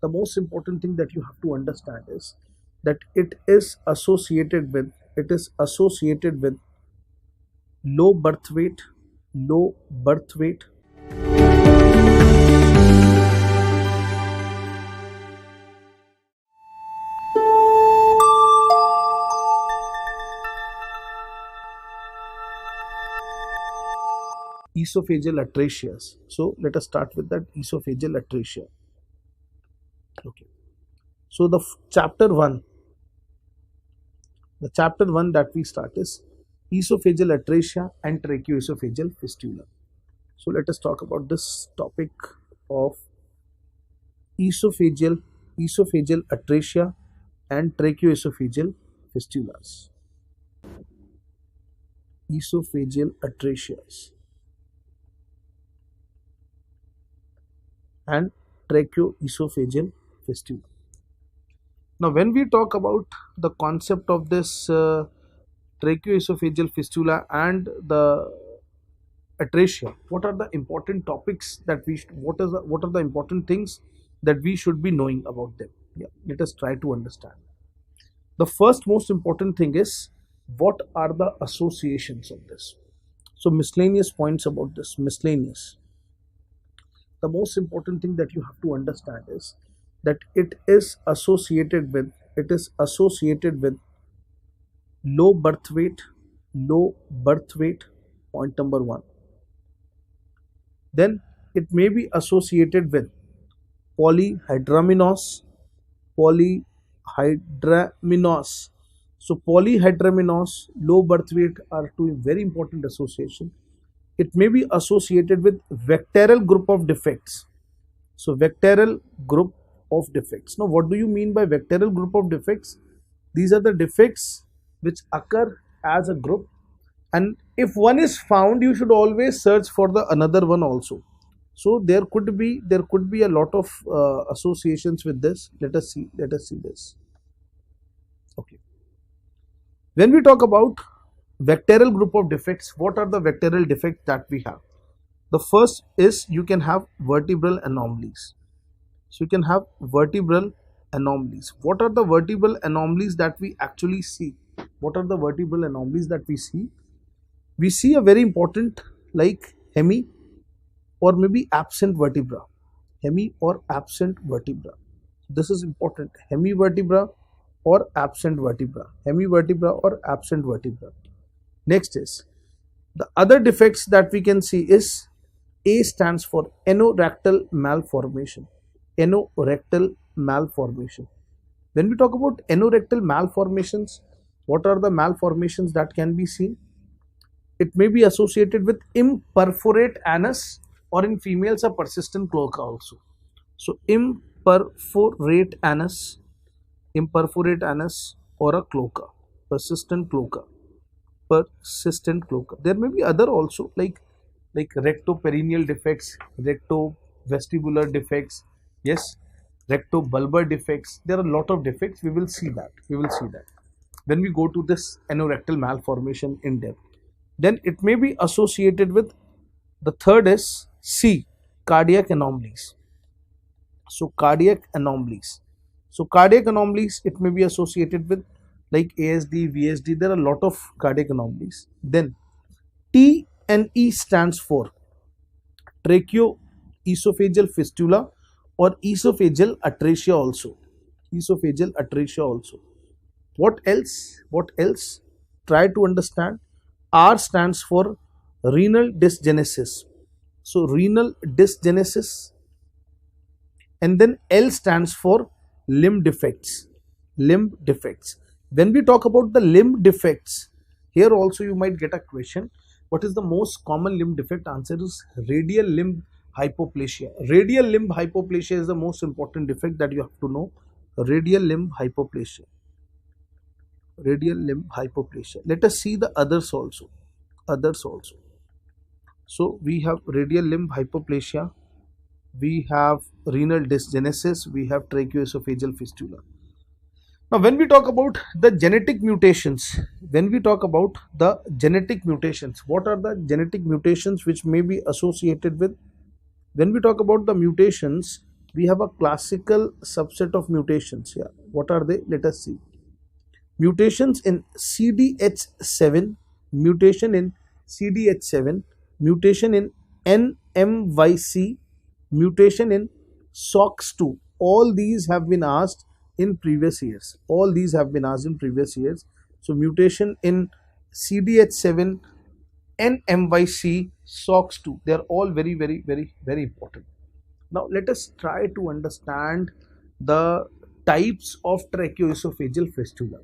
The most important thing that you have to understand is that it is associated with low birth weight, low birth weight, esophageal atrasias. So let us start with that esophageal atresia. Okay. So the chapter one that we start is esophageal atresia and tracheoesophageal fistula. So let us talk about this topic of esophageal atresia and tracheoesophageal fistulas. Esophageal atrasias and tracheoesophageal fistula. Now, when we talk about the concept of this tracheoesophageal fistula and the atracia, what are the important topics that what are the important things that we should be knowing about them? Yeah, let us try to understand. The first most important thing is what are the associations of this. So miscellaneous points about this. Miscellaneous. The most important thing that you have to understand is that it is associated with low birth weight, point number one. Then it may be associated with polyhydramnios. So polyhydramnios, low birth weight are two very important association. It may be associated with vectorial group of defects. So vectorial group of defects. Now what do you mean by vectorial group of defects? These are the defects which occur as a group, and if one is found, you should always search for the another one also. So there could be a lot of associations with this. Let us see this. Okay. When we talk about vectorial group of defects, what are the vectorial defects that we have? The first is you can have vertebral anomalies. So you can have vertebral anomalies. What are the vertebral anomalies that we actually see? What are the vertebral anomalies that we see? We see a very important like hemi or maybe absent vertebra. Hemi or absent vertebra. This is important. Hemi vertebra or absent vertebra. Hemi vertebra or absent vertebra. Next is the other defects that we can see is A stands for anorectal malformation. Anorectal malformation. When we talk about anorectal malformations, what are the malformations that can be seen? It may be associated with imperforate anus, or in females a persistent cloaca also. So imperforate anus or a cloaca, persistent cloaca. There may be other also like rectoperineal defects, rectovestibular defects, yes, rectobulbar defects. There are a lot of defects. We will see that when we go to this anorectal malformation in depth. Then it may be associated with, the third is C, cardiac anomalies. So cardiac anomalies, it may be associated with like ASD, VSD. There are a lot of cardiac anomalies. Then T and E stands for tracheoesophageal fistula or esophageal atresia also. What else? Try to understand. R stands for renal dysgenesis. So renal dysgenesis. And then L stands for limb defects. When we talk about the limb defects, here also you might get a question. What is the most common limb defect? Answer is radial limb hypoplasia. Radial limb hypoplasia is the most important defect that you have to know. Radial limb hypoplasia. Let us see the others also. So we have radial limb hypoplasia, we have renal dysgenesis, we have tracheoesophageal fistula. Now when we talk about the genetic mutations, what are the genetic mutations which may be associated with? When we talk about the mutations, we have a classical subset of mutations here. What are they? Let us see. Mutations in CDH7, mutation in CDH7, mutation in NMYC, mutation in SOX2. All these have been asked in previous years. All these have been asked in previous years. So mutation in CDH7, NMYC, SOX2. They are all very, very, very, very important. Now let us try to understand the types of tracheoesophageal fistula.